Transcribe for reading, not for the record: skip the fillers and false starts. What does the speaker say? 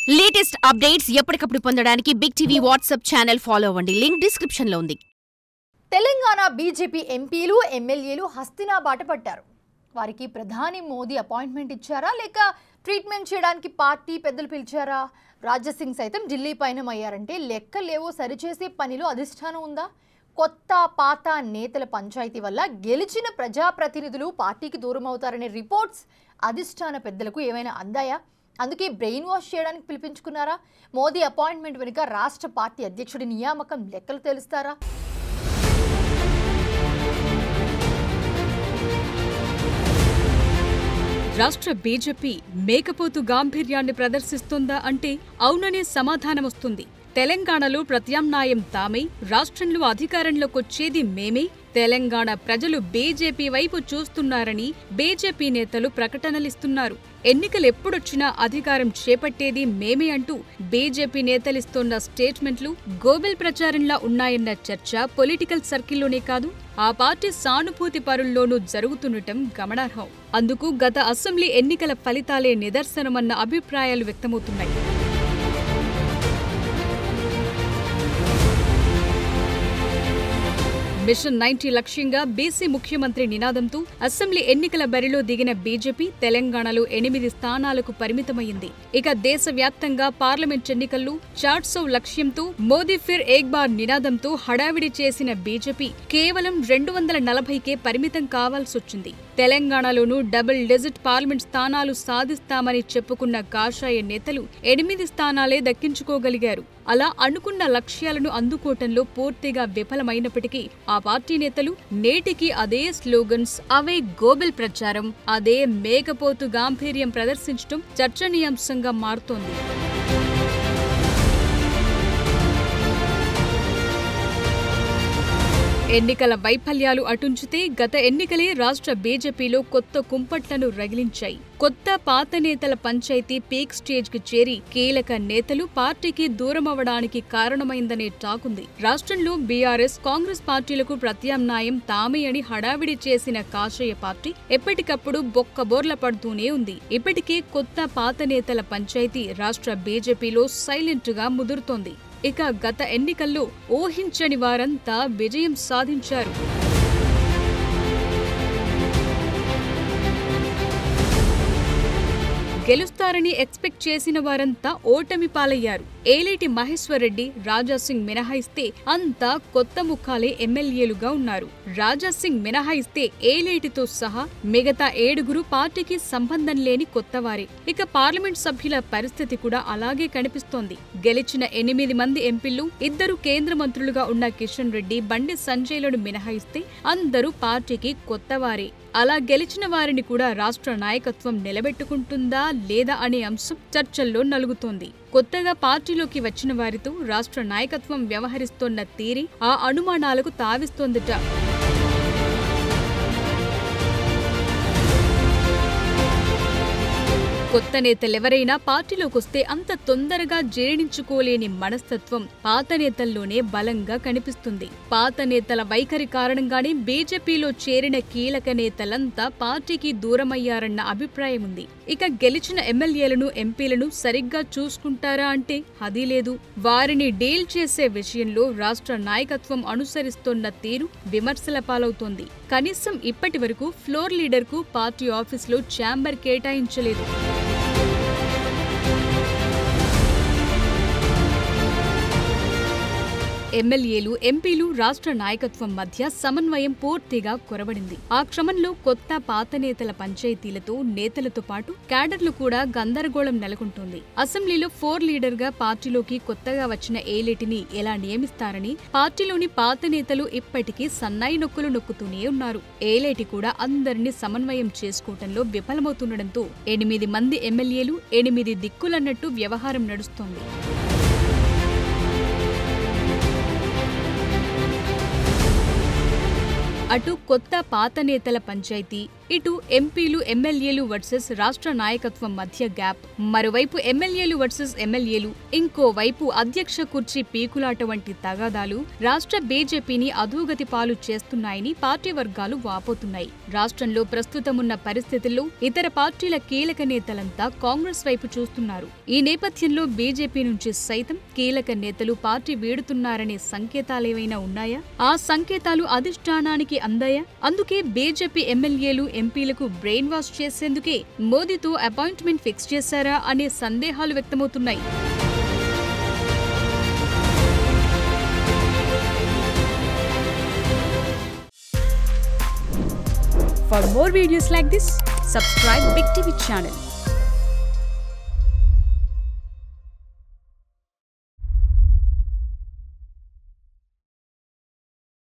Latest updates ఎప్పటికప్పుడు పొందడానికి Big TV WhatsApp channel follow అవ్వండి. లింక్ డిస్క్రిప్షన్ లో ఉంది. తెలంగాణ బీజేపీ ఎంపీలు ఎమ్మెల్యేలు హస్తినా బాట పట్టారు. వారికి ప్రధాని మోదీ అపాయింట్మెంట్ ఇచ్చారా లేక ట్రీట్మెంట్ చేయడానికి పార్టీ పెద్దలు పిలిచారా? రాజసింగ్ సైతం ఢిల్లీ పయనమయ్యారంటే లెక్కలేవో సరిచేసే పనిలో అధిష్టానం ఉందా? కొత్త పాత నేతల పంచాయతీ వల్ల గెలిచిన ప్రజాప్రతినిధులు పార్టీకి దూరం అవుతారనే రిపోర్ట్స్ అధిష్టాన పెద్దలకు ఏమైనా అందాయా? అందుకే బ్రెయిన్ వాష్ చేయడానికి పిలిపించుకున్నారా? మోదీ అపాయింట్మెంట్ వెనుక రాష్ట్ర పార్టీ అధ్యక్షుడి నియామకం లెక్కలు తెలుస్తారా? రాష్ట్ర బీజేపీ మేకపోతు గాంభీర్యాన్ని ప్రదర్శిస్తోందా అంటే అవుననే సమాధానం వస్తుంది. తెలంగాణలో ప్రత్యామ్నాయం తామే, రాష్ట్రంలో అధికారంలోకొచ్చేది మేమే, తెలంగాణ ప్రజలు బీజేపీ వైపు చూస్తున్నారని బీజేపీ నేతలు ప్రకటనలిస్తున్నారు. ఎన్నికలెప్పుడొచ్చినా అధికారం చేపట్టేది మేమే అంటూ బీజేపీ నేతలిస్తోన్న స్టేట్మెంట్లు గోబెల్ ప్రచారంలా ఉన్నాయన్న చర్చ పొలిటికల్ సర్కిల్లోనే కాదు, ఆ పార్టీ సానుభూతి పరుల్లోనూ జరుగుతుండటం గమనార్హం. అందుకు గత అసెంబ్లీ ఎన్నికల ఫలితాలే నిదర్శనమన్న అభిప్రాయాలు వ్యక్తమవుతున్నాయి. మిషన్ 90 లక్ష్యంగా బీసీ ముఖ్యమంత్రి నినాదంతో అసెంబ్లీ ఎన్నికల బరిలో దిగిన బీజేపీ తెలంగాణలో 8 స్థానాలకు పరిమితమైంది. ఇక దేశవ్యాప్తంగా పార్లమెంట్ ఎన్నికల్లో 400 లక్ష్యంతో మోదీ ఫిర్ ఏక్ బార్ నినాదంతో హడావిడి చేసిన బీజేపీ కేవలం 240కే పరిమితం కావాల్సొచ్చింది. తెలంగాణలోనూ డబుల్ డిజిట్ పార్లమెంట్ స్థానాలు సాధిస్తామని చెప్పుకున్న కాషాయ నేతలు 8 స్థానాలే దక్కించుకోగలిగారు. అలా అనుకున్న లక్ష్యాలను అందుకోవటంలో పూర్తిగా విఫలమైనప్పటికీ ఆ పార్టీ నేతలు నేటికి అదే స్లోగన్స్, అవే గోబెల్ ప్రచారం, అదే మేకపోతు గాంభీర్యం ప్రదర్శించడం చర్చనీయాంశంగా మారుతోంది. ఎన్నికల వైఫల్యాలు అటుంచితే గత ఎన్నికలే రాష్ట్ర బీజేపీలో కొత్త కుంపట్లను రగిలించాయి. కొత్త పాత నేతల పంచాయతీ పీక్ స్టేజ్ కి చేరి కీలక నేతలు పార్టీకి దూరమవడానికి కారణమైందనే టాకుంది. రాష్ట్రంలో బీఆర్ఎస్, కాంగ్రెస్ పార్టీలకు ప్రత్యామ్నాయం తామే అని హడావిడి చేసిన కాషాయ పార్టీ ఎప్పటికప్పుడు బొక్కబోర్ల పడుతూనే ఉంది. ఇప్పటికే కొత్త పాత నేతల పంచాయతీ రాష్ట్ర బీజేపీలో సైలెంట్ గా ముదురుతోంది. ఇక గత ఎన్నికల్లో ఊహించని వారంతా విజయం సాధించారు. గెలుస్తారని ఎక్స్పెక్ట్ చేసిన వారంతా ఓటమి పాలయ్యారు. ఏలేటి మహేశ్వర్ రెడ్డి, రాజాసింగ్ మినహాయిస్తే అంతా కొత్త ముఖాలే ఎమ్మెల్యేలుగా ఉన్నారు. రాజాసింగ్ మినహాయిస్తే ఏలేటితో సహా మిగతా 7 పార్టీకి సంబంధం లేని కొత్తవారే. ఇక పార్లమెంట్ సభ్యుల పరిస్థితి కూడా అలాగే కనిపిస్తోంది. గెలిచిన 8 మంది ఎంపీలు 2 కేంద్ర మంత్రులుగా ఉన్న కిషన్ రెడ్డి, బండి సంజయ్లను మినహాయిస్తే అందరూ పార్టీకి కొత్తవారే. అలా గెలిచిన వారిని కూడా రాష్ట్ర నాయకత్వం నిలబెట్టుకుంటుందా లేదా అనే అంశం చర్చల్లో నలుగుతోంది. కొత్తగా పార్టీలోకి వచ్చిన వారితో రాష్ట్ర నాయకత్వం వ్యవహరిస్తోన్న తీరి ఆ అనుమానాలకు తావిస్తోందట. కొత్త నేతలెవరైనా పార్టీలోకొస్తే అంత తొందరగా జీర్ణించుకోలేని మనస్తత్వం పాత నేతల్లోనే బలంగా కనిపిస్తుంది. పాత నేతల వైఖరి కారణంగానే బీజేపీలో చేరిన కీలక నేతలంతా పార్టీకి దూరమయ్యారన్న అభిప్రాయం ఉంది. ఇక గెలిచిన ఎమ్మెల్యేలను, ఎంపీలను సరిగ్గా చూసుకుంటారా అంటే అదీ లేదు. వారిని డీల్ చేసే విషయంలో రాష్ట్ర నాయకత్వం అనుసరిస్తోన్న తీరు విమర్శల పాలవుతోంది. కనీసం ఇప్పటి వరకు ఫ్లోర్ లీడర్కు పార్టీ ఆఫీసులో ఛాంబర్ కేటాయించలేదు. ఎమ్మెల్యేలు, ఎంపీలు, రాష్ట్ర నాయకత్వం మధ్య సమన్వయం పూర్తిగా కొరబడింది. ఆ క్రమంలో కొత్త పాత నేతల పంచాయతీలతో నేతలతో పాటు క్యాడర్లు కూడా గందరగోళం నెలకొంటోంది. అసెంబ్లీలో 4 లీడర్గా పార్టీలోకి కొత్తగా వచ్చిన ఏలేటిని ఎలా నియమిస్తారని పార్టీలోని పాత నేతలు ఇప్పటికీ సన్నాయి నొక్కులు నొక్కుతూనే ఉన్నారు. ఏలేటి కూడా అందరినీ సమన్వయం చేసుకోవటంలో విఫలమవుతుండటంతో 8 మంది ఎమ్మెల్యేలు 8 దిక్కులన్నట్టు వ్యవహారం నడుస్తోంది. అటు కొత్త పాత నేతల పంచాయతీ, ఇటు ఎంపీలు ఎమ్మెల్యేలు వర్సెస్ రాష్ట్ర నాయకత్వం మధ్య గ్యాప్, మరోవైపు ఎమ్మెల్యేలు వర్సెస్ ఎమ్మెల్యేలు, ఇంకోవైపు అధ్యక్ష కుర్చీ పీకులాట వంటి తగాదాలు రాష్ట్ర బీజేపీని అధోగతి పాలు చేస్తున్నాయని పార్టీ వర్గాలు వాపోతున్నాయి. రాష్ట్రంలో ప్రస్తుతమున్న పరిస్థితుల్లో ఇతర పార్టీల కీలక నేతలంతా కాంగ్రెస్ వైపు చూస్తున్నారు. ఈ నేపథ్యంలో బీజేపీ నుంచి సైతం కీలక నేతలు పార్టీ వీడుతున్నారనే సంకేతాలేవైనా ఉన్నాయా? ఆ సంకేతాలు అధిష్టానానికి అందాయా? అందుకే బీజేపీ ఎమ్మెల్యేలు ఎంపీలకు బ్రెయిన్ వాష్ చేసేందుకే మోదీతో అపాయింట్మెంట్ ఫిక్స్ చేశారా అనే సందేహాలు వ్యక్తమవుతున్నాయి. For more videos like this, subscribe Big TV channel.